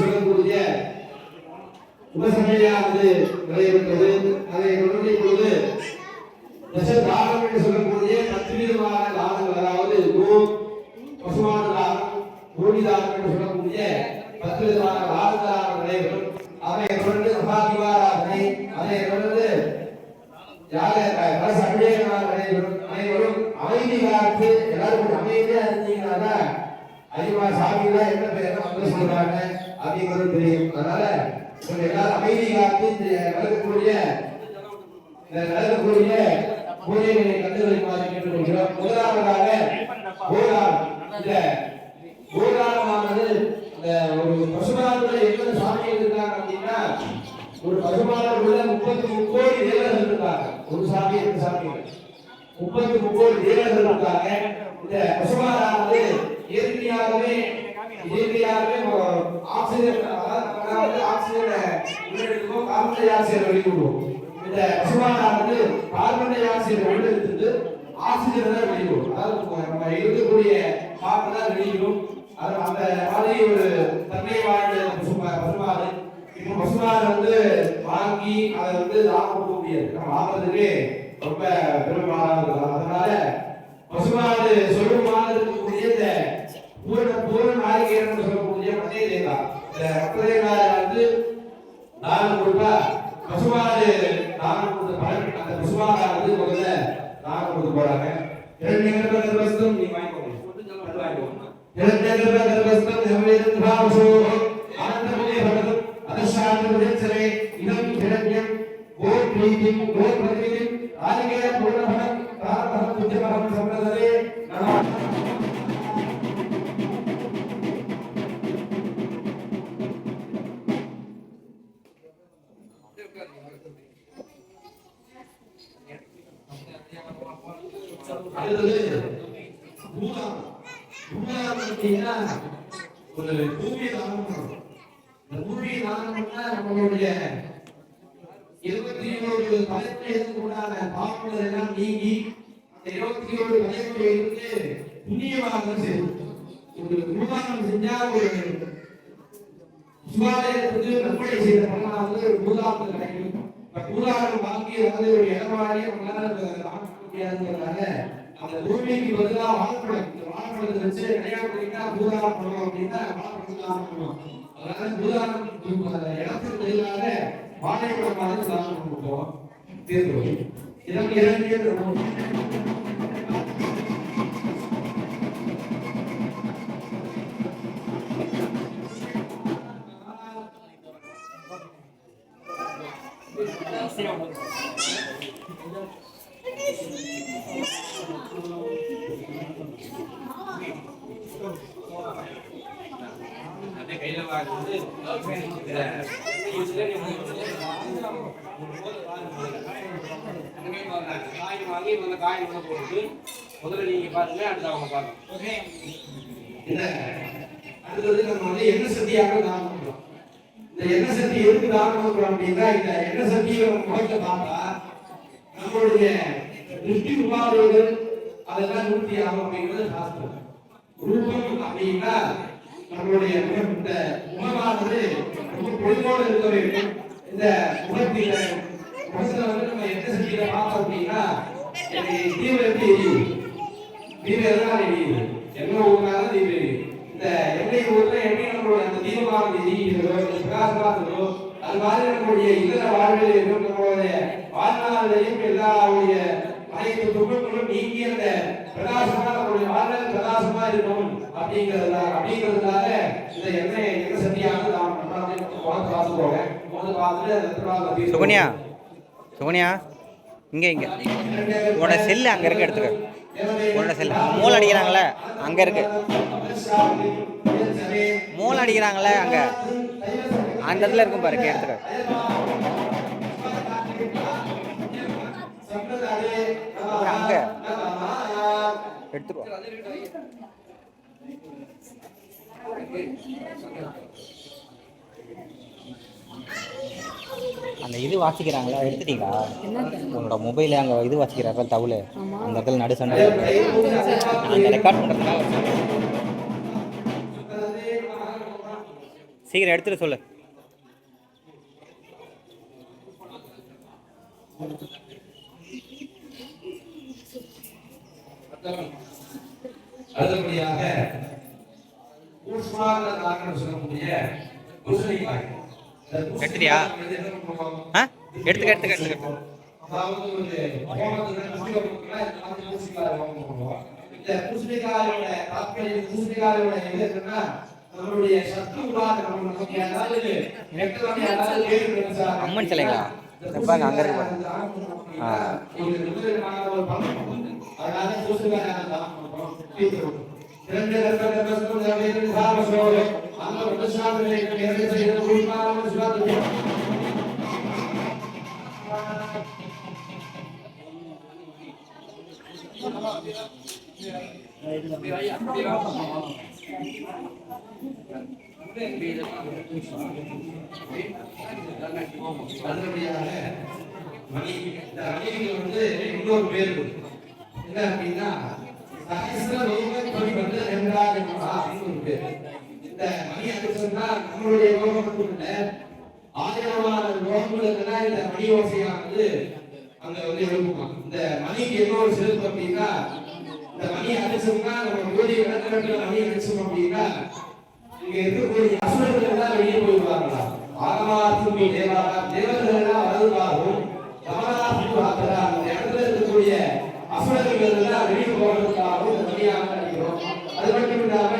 சொல்லக்கூடிய உபசமையானது நடைபெற்றது. அதை தொடர்ந்து இப்பொழுது தசதானம் என்று சொல்லக்கூடிய 10 விதமான தானங்கள், அதாவது பசுமான தானம், பூமி தானம் என்று சொல்லக்கூடிய 10 விதமான தானம் நடைபெறும். அதை தொடர்ந்து மகாதிவாராதனை, அதை தொடர்ந்து நடைபெறும். அனைவரும் அமைதி காத்து எல்லாரும் அமைதியா இருந்தீங்கன்னா அதிகமா சாமிதான் என்ன பேர் வந்து சொல்றாங்க அப்படிங்கிறது தெரியும். அதனால எல்லாரும் அமைதி காத்து நடக்கக்கூடிய பூஜைகளை கண்டுகளிக்குமாறு கேட்டுக்கொள்கிறோம். முதலாவதாக பூராணமானது ஒரு பசுமானத்துல எத்தனை சாமிகள் இருக்காங்க அப்படின்னா, ஒரு பசுமானம் உள்ள 33 கோடி தேவர்கள் இருக்காங்க. ஒரு சாமி 2 சாமிகள் 33 கோடி தேவர்கள் இருக்காங்க. இந்த பசுமானானது இயற்கையாகவே ஆக்சிஜன், அதாவது ஆக்சிஜனை உள்ளெடுக்கும், கார்பன் டை ஆக்சைடை வெளியிடுவோம். இந்த பசுமானானது கார்பன் டை ஆக்சைடை உள்ளெடுத்துட்டு ஆக்சிஜனை தான் வெளியிடும். அதாவது நம்ம இருக்கக்கூடிய காற்றை தான் வெளியிடும். அது அந்த மாதிரி ஒரு தன்மை வாய்ந்த பசுமாடு. இப்போ பசுமாடு வந்து வாங்கி அதை வந்து தானம் கொடுக்க முடியாது, நம்ம வாங்குறதுக்கு ரொம்ப பெரும்பாலாக இருக்கலாம். அதனால பசுமாடு சொல்லுமாறு இருக்கக்கூடிய இந்த பூரண நாளிகேரம் சொல்லக்கூடிய மத்திய தேங்காய், இந்த மத்திய வந்து தானம் கொடுத்தா பசுமாடு தானம் கொடுத்த பலன் அந்த பசுமாடானது முதல்ல தானம் கொடுத்து போறாங்க. 2 கர்ப்பம் நீ வாங்கிக்கோங்க, கர்ப்பம் நிர்வேதம் பாவசோ ஆனந்தமுதே பகவத் அதசாந்தமுதேச்சரே இதம் ஜனஜ்யம் ஓம் ப்ரீதிம் ஓம் பிரதிதிம் ஆதிகேய பூர்ணபலம் தாரபலம் புஜ்யபலம் சம்பதரே நமः. ஒரு பூமி தானம். இந்த பூமி தானம்னா நம்மளுடைய 21 தலைமுறைகளுக்கு உண்டான பாவங்கள் எல்லாம் நீங்கி அந்த 21 தலைமுறைகளுக்கு புண்ணியமாக செய்யும். ஒரு பூதானம் செஞ்சா ஒரு சுகாதாரத்துக்கு நன்மை செய்த பலனாக ஒரு பூதானம் கிடைக்கும். பூதானம் வாங்கி அதாவது ஒரு இடமாடியே நம்மளால முடியாதுங்கிறதுனால அந்த பூமிக்கு பதிலாக வாழைப்பழம், இந்த வாழைப்பழத்தை வச்சு கிடையாதுன்னா பூதானம் பண்ணணும் அப்படின்னா வாழைப்பழத்தை தானம் பண்ணுவோம். அதனால பூதானம் இடத்துக்கு பதிலாக வாழைப்பழமாக தானம் கொடுப்போம். தீர்வு இதற்கு 2 கையில வாங்குறது காயின் வாங்கி முதல்ல காயின் உள்ள போட்டு முதல்ல நீங்க பாருங்க, அடுத்து அவங்க பாருங்க. அடுத்தது நம்ம வந்து எண்ணெய் சட்டியாக தானம் பண்றோம். இந்த எண்ணெய் சட்டி எதுக்கு தானம் பண்றோம் அப்படின்னா, இந்த எண்ணெய் சட்டியை நம்ம முகத்தை பார்த்தா நம்மளுடைய திருஷ்டி உபாதைகள் அதெல்லாம் நிவர்த்தி ஆகும் அப்படிங்கிறது சாஸ்திரம். ரூபம் அப்படின்னா நம்மளுடைய இந்த முகமானது ரொம்ப பொழுதோடு இருக்க வேண்டும். இந்த முகத்தில முகத்துல வந்து நம்ம எண்ணெய் சட்டியில பார்த்தோம் அப்படின்னா தீவிர எப்படி எரியுது, தீவிர எல்லாம் எரியுது, எண்ணெய் ஊர்னாலும் தீவிர எரியுது. இந்த எண்ணெய் ஊர்ல எப்படி நம்மளுடைய அந்த தீபமானது எரியுகிறதோ, பிரகாசமாகிறதோ, அது மாதிரி நம்மளுடைய இதர வாழ்விலும் நம்மளுடைய வாழ்நாளிலையும் எல்லாருடைய அனைத்து துன்பங்களும் நீங்கி அந்த பிரகாசமா நம்மளுடைய வாழ்நாள் பிரகாசமா இருக்கணும் அப்படிங்கிறதுனால இந்த எண்ணெய் சட்டியாக நாம் பார்த்துக்கோங்க. சுகன்யா சுகன்யா இங்கே இங்கே உன்னோட செல்லு அங்கே இருக்கு, எடுத்துக்க. உன்னோட செல்லு மூளை அடிக்கிறாங்களே அங்கே இருக்கு, மூளை அடிக்கிறாங்களே அங்கே அந்த இடத்துல இருக்கும் பாருங்க, எடுத்துக்க. அங்கே எடுத்துருவோம். அந்த இது வாசிக்கிறாங்களா, எடுத்துட்டீங்களா? உன்னோட மொபைல் அங்கே இது வாசிக்கிறாங்க தவுள், அந்த இடத்துல நடு சண்டை அந்த ரெக்கார்ட் பண்ணுறதுக்காக சீக்கிரம் எடுத்துட்டு சொல்லு. அடுத்தபடியாக கூஷ்மார்ந்த தாக்கம்னு சொல்லக்கூடிய பூசணிக்காய். எடுத்துட்டியா? ஆ எடுத்துக்க. அதாவது ஒரு இந்த பூசணிக்காயோட தாக்கல் பூசணிக்காயோட இது என்னன்னா நம்மளுடைய சத்து உபாதை நமக்கு அதாவது அம்மன் சிலைங்களா? பாருங்க அங்க இருக்கு பாருங்க. அதனால பூசணிக்காய் தான் பண்றோம். இரண்டு அந்த பிரசாதங்களை நேரடி செய்து குடிமாறணும் சிவாஜி. இன்னொரு பேர் என்ன அப்படின்னா இந்த மணி அடிச்சா நம்மளுடைய ஆயிரமான ரோகங்களுக்குன்னா இந்த மணி ஓசையானது அங்க வந்து எழுப்புமா. இந்த மணிக்கு என்ன ஒரு சிறப்பு அப்படின்னா இந்த மணி அடிச்சோம்னா நம்ம கோடி கணக்கில் மணி அடிச்சோம் அப்படின்னா இங்க இருக்கக்கூடிய அசுரர்கள் எல்லாம் வெளியே போயிடுவாங்களா. ஆகமார்த்தி தேவர்கள் எல்லாம் வருவாரும் அந்த இடத்துல இருக்கக்கூடிய அசுரர்கள் எல்லாம் வெளியே போகிறதுக்காகவும் இந்த மணியாக அடிக்கிறோம். அது மட்டும் இல்லாம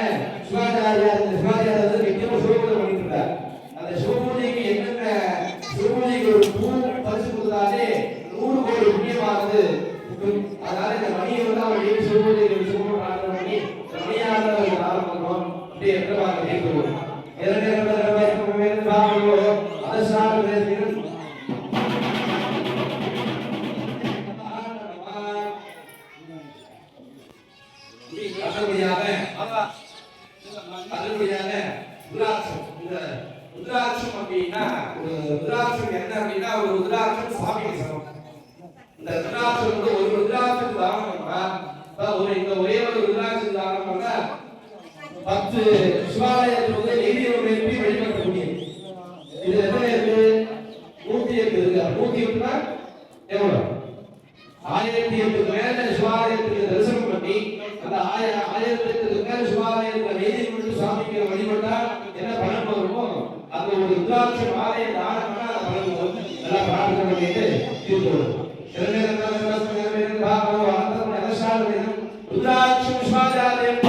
சிவாச்சாரியார் நிச்சயமா சிவபூஜை பண்ணிட்டு இருந்தார். அந்த சிவபூஜைக்கு என்னென்ன சிவபூஜைக்கு ஒரு 100 பரிசு கொடுத்தாலே 100 கோடி புண்ணியமானது. அதனால இந்த மணியை வந்து அவர் ஏன் சிவபூஜைக்கு சிவபூஜை பிரார்த்தனை பண்ணி மணியாக ஆரம்பிக்கிறோம். அப்படி எவ்வளவு கேட்கிறோம். ருத்ராட்சம் அப்படின்னா ஒரு ருத்ராட்சம் என்ன அப்படின்னா ஒரு ருத்ராட்சம் சாமிக்கு சமம். இந்த ருத்ராட்சம் வந்து ஒரு ருத்ராட்சம் தானம் பண்ணா இந்த ஒரே ஒரு ருத்ராட்சம் தானம் பண்ணா 10 சிவாலயத்தில் வந்து நெய்தியோடு எழுப்பி வழிபட முடியும். இது எத்தனை இருக்கு? 108 இருக்கு. 108னா எவ்வளவு? 1008 மேல சிவாலயத்துக்கு தரிசனம் பண்ணி அந்த 1008 மேல சிவாலயத்துல நெய்தி கொண்டு சாமிக்கு வழிபட்டா என்ன பலன் வருமோ அந்த ஒரு ருத்ராட்ச மாலையை தானம் பண்ணா அந்த பலன் வரும். நல்லா பிரார்த்தனை பண்ணிட்டு தீர்த்து ருத்ராட்சம் சிவாலயம்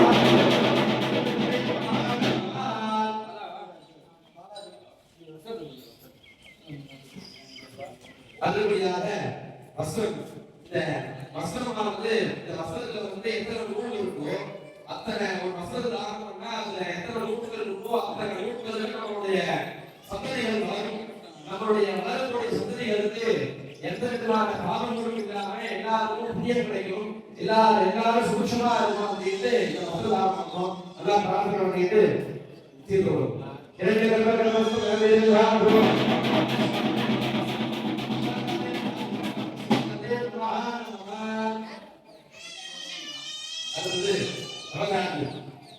அதுபடியாக வஸ்திரம். இந்த வஸ்திரமானது இந்த வஸ்திரத்துல வந்து எத்தனை நூல் இருக்கோ அத்தனை ஒரு வஸ்திரம் தானம் பண்ணா அதுல எத்தனை நூல்கள் இருக்கோ அத்தனை நூல்களுக்கு நம்மளுடைய சந்ததிகள் வளரும். நம்மளுடைய வளரக்கூடிய சந்ததிகளுக்கு எந்த விதமான பாவங்களும் இல்லாம எல்லாருக்கும் புண்ணியம் கிடைக்கும். எல்லாரும் சுபிட்சமா இருக்கும் அப்படின்ட்டு இந்த வஸ்திரம் தானம் பண்ணோம். நல்லா பிரார்த்தனை பண்ணிட்டு தீர்த்து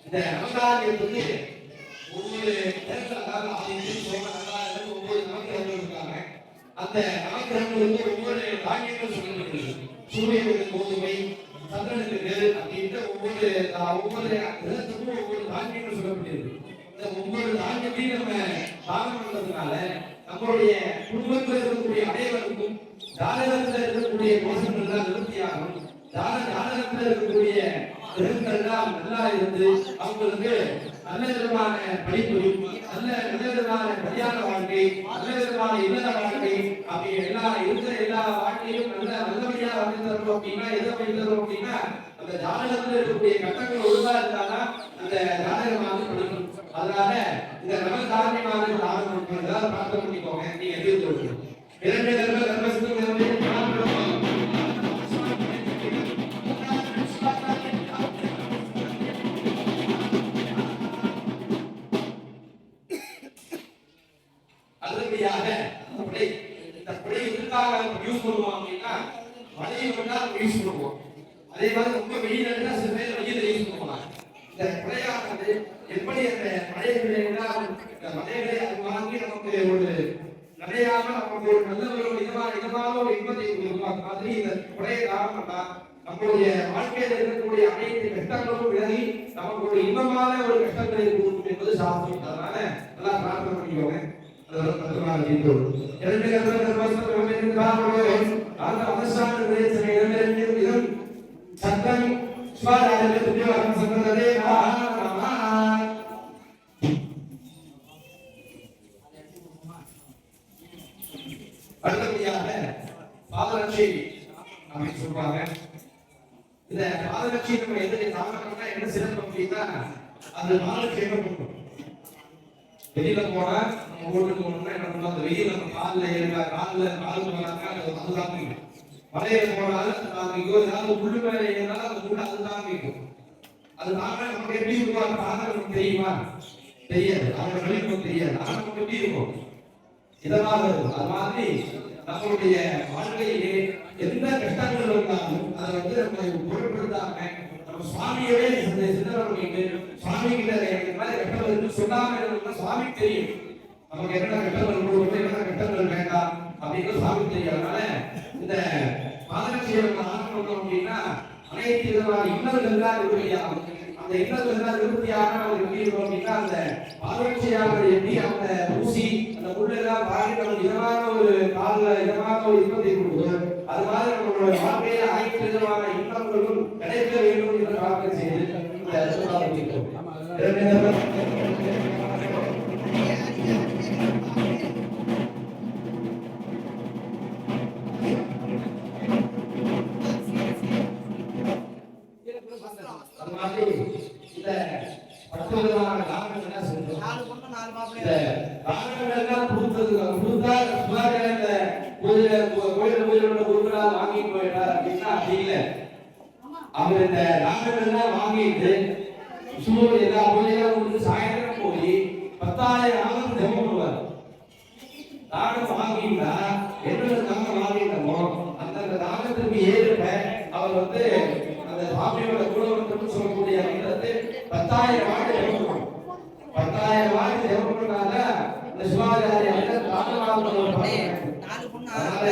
இந்த நவதானியத்துக்கு ஒவ்வொரு ஒவ்வொரு நவக்கிரகங்கள் இருக்காங்க. அந்த நவக்கிரகங்களுக்கு ஒவ்வொரு தானியங்கள் சொல்லப்படுகிறது. சூரியனுக்கு கோதுமை, சந்திரனுக்கு நெல் அப்படின்ட்டு ஒவ்வொரு கிரகத்துக்கும் ஒவ்வொரு தானியங்கள் சொல்லப்படுகிறது. இந்த ஒவ்வொரு தானியத்தையும் நம்ம தானம் பண்றதுனால நம்மளுடைய குடும்பத்தில் இருக்கக்கூடிய அனைவருக்கும் ஜாதகத்தில் இருக்கக்கூடிய தோஷங்கள் எல்லாம் நிவர்த்தியாகும். ஜாதகத்தில் இருக்கக்கூடிய கிரகங்கள் எல்லாம் நல்லா இருந்து அவங்களுக்கு நல்ல விதமான படிப்பையும் நல்ல விதமான கல்யாண வாழ்க்கை, நல்ல விதமான இல்லற வாழ்க்கை அப்படி இருக்கிற எல்லா வாழ்க்கையும் நல்லபடியா வந்து தரணும் அப்படின்னா எதை பண்ணி தரணும் அப்படின்னா அந்த ஜாதகத்தில் இருக்கக்கூடிய கட்டங்கள் ஒழுங்கா இருந்தாதான் அந்த ஜாதகமாக படிக்கும். அதனால இந்த நவதானியமாக தானம் பண்றதால பிரார்த்தனை பண்ணிக்கோங்க. நீங்க எதிர்த்து இரண்டு கர்ப்ப அதுபடியாக இந்த குடை எதுக்காக யூஸ் பண்ணுவோம் அப்படின்னா மழையை வந்தா யூஸ் பண்ணுவோம். அதே மாதிரி ரொம்ப வெயில் சில பேர் வெயில் யூஸ் பண்ணுவாங்க. இந்த குடையாக மழையானது எப்படி அந்த மழைகளை எல்லாம் இந்த மழைகளை அது வாங்கி நமக்கு ஒரு நிறையாக நமக்கு ஒரு நல்ல ஒரு இதமான ஒரு இன்பத்தை கொடுக்கும் மாதிரி இந்த குறைய காரணம் தான் நம்மளுடைய வாழ்க்கையில் இருக்கக்கூடிய அனைத்து கஷ்டங்களும் விலகி நமக்கு ஒரு இன்பமான ஒரு கஷ்டங்களை கொடுக்கும் என்பது சாஸ்திரம். அதனால எல்லாம் பிரார்த்தனை பண்ணிக்கோங்க. சத்தம் அடுத்தபடியாக பாதரட்சை அப்படின்னு சொல்றாங்க. இந்த பாதரட்சை நம்ம எதிர்த்து தாமதம்னா என்ன சிறப்பு அப்படின்னா அது பாதரட்சை என்ன பண்ணும்? வெளியில போனா நம்ம ஓட்டுக்கு போனோம்னா என்ன பண்ணுவோம்? அந்த வெயில் நம்ம காலில் ஏறினா கால் போனாக்கா அது தாங்கிக்கும். மலையில போனாலும் அது தாங்கிக்கும். ஏதாவது முள்ளு மேல ஏறினாலும் அந்த முள்ளு அது தாங்கிக்கும். அது தாங்க நமக்கு எப்படி இருக்கும்? அந்த பாதம் நமக்கு தெரியுமா? தெரியாது. அவங்க வெளியே தெரியாது. ஆனா நமக்கு எப்படி இருக்கும்? இதமாக இருக்கும். அது மாதிரி நம்மளுடைய வாழ்க்கையிலே எந்த கஷ்டங்கள் இருந்தாலும் அதை வந்து நம்ம பொருட்படுத்தாம நம்ம சுவாமியவே சிந்தனை சுவாமி கிட்ட எனக்கு இந்த மாதிரி கஷ்டம் இருக்கு சொல்லாம இருந்தா சுவாமிக்கு தெரியும் நமக்கு என்னென்ன கஷ்டங்கள் கொடுக்கணும் என்னென்ன கஷ்டங்கள் வேண்டாம் அப்படின்னு சுவாமிக்கு தெரியும். அதனால இந்த பாதரட்சியை நம்ம ஆரம்பிக்கணும் அப்படின்னா அனைத்து விதமான இன்னல்கள் தான் இருக்கையாகும். அந்த இன்னல்கள் தான் நிவர்த்தியாக நம்ம எப்படி இருக்கோம் அப்படின்னா அந்த பாதரட்சியாக எப்படி அந்த ஊசி அந்த முள்ளெல்லாம் பாடி நம்ம இதமான ஒரு காலில் இதமான ஒரு இன்பத்தை கொடுக்கும். அது மாதிரி நம்மளோட வாழ்க்கையில அனைத்து விதமான இன்பங்களும் கிடைக்க வேண்டும் என்று பிரார்த்தனை செய்து இந்த அற்புதமாக அது மாதிரி இந்த 10 விதமான தானங்கள் என்ன செஞ்சோம்? 4 பொண்ணு 4 மாப்பிள்ளை. இந்த தானங்கள் எல்லாம் கொடுத்தா சுமாரா இந்த கோயிலோட குருக்களா வாங்கிட்டு போயிட்டார் அப்படின்னா அப்படி இல்லை. அவர் இந்த தானங்கள் எல்லாம் வாங்கிட்டு சூரிய எல்லா பூஜையெல்லாம் முடிஞ்சு சாயந்தரம் போய் 10,000 ஆகும் ஜெபம் பண்ணுவார். தானம் வாங்கிட்டா என்ன தானம் வாங்கிட்டோமோ அந்த தானத்திற்கு ஏற்ப அவர் வந்து அந்த சாமியோட குலவரத்துக்கு சொல்லக்கூடிய அந்த 10,000 வாட்டி ஜெபம் பண்ணுவாங்க. 10,000 வாட்டி ஜெபம் பண்ணால இந்த சிவாச்சாரிய அதனால